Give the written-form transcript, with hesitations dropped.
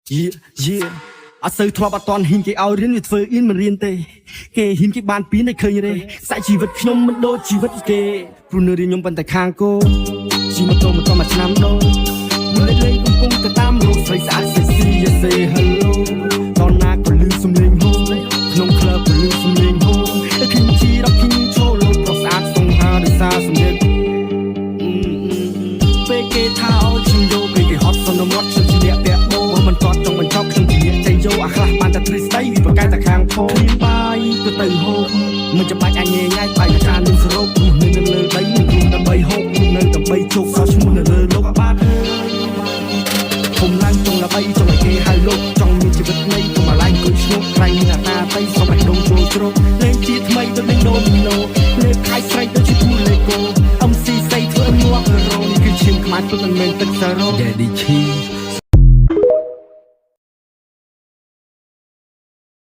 Yeah, yeah. អត់សូវធ្លាប់អត់តន់ហ៊ានគេឲ្យរៀនវាធ្វើអ៊ីនមិនរៀនទេគេហ៊ានគេបានពីនតែឃើញទេខ្សែជីវិតខ្ញុំមិនដូចជីវិតគេព្រោះនៅរៀនខ្ញុំប៉ុន្តែខាងគោជីម៉ូតូមកឆ្នាំដូចលេងកំពុងទៅតាមរោគស្រីស្អាតសេស៊ីយ៉ាសេ hello តនណាក៏លឺសំឡេងហូក្នុងក្លឹបក៏លឺសំឡេងហូតែខ្ញុំជីរកខ្ញុំឈោលោកប្រុសស្អាតសង្ហាដោយសារសំឡេងពេលគេថាឲ្យខ្ញុំយកពេលគេហត់សន្មត់ខ្ញុំជាអ្នកពាក់បោមិនតតចង់បញ្ចប់ខ្ញុំជាអ្នកចេញយកអាខ្លះបានតែទ្រឹស្ដីវាប្រកែកតែខាងផោគ្មានបាយទៅទៅហូបមិនចាំបាច់អញញ៉ៃញ៉ៃបាយតែការនឹងសរោបព្រោះនៅលើដីមិនគួរដើម្បីហូបនៅដើម្បីជោគសោះឈ្មោះនៅលើលោកបានខ្ញុំឡើងចង់ដើម្បីចង់ឲ្យគេហៅលោកចង់មានជីវិតនៃកុំអាឡៃគួយឈ្នោះក្រៃមានអាតាតៃសុំឲ្យដងចូលជ្រោកលេងជាថ្មីទៅលេងដូមីណូលេងខៃស្រែកទៅជាទូលេកូ MC សៃធ្វើងាប់រោនេះគឺឈាមខ្មាច់ទៅមិនមែនទឹកសារ៉ូ Daddy Chi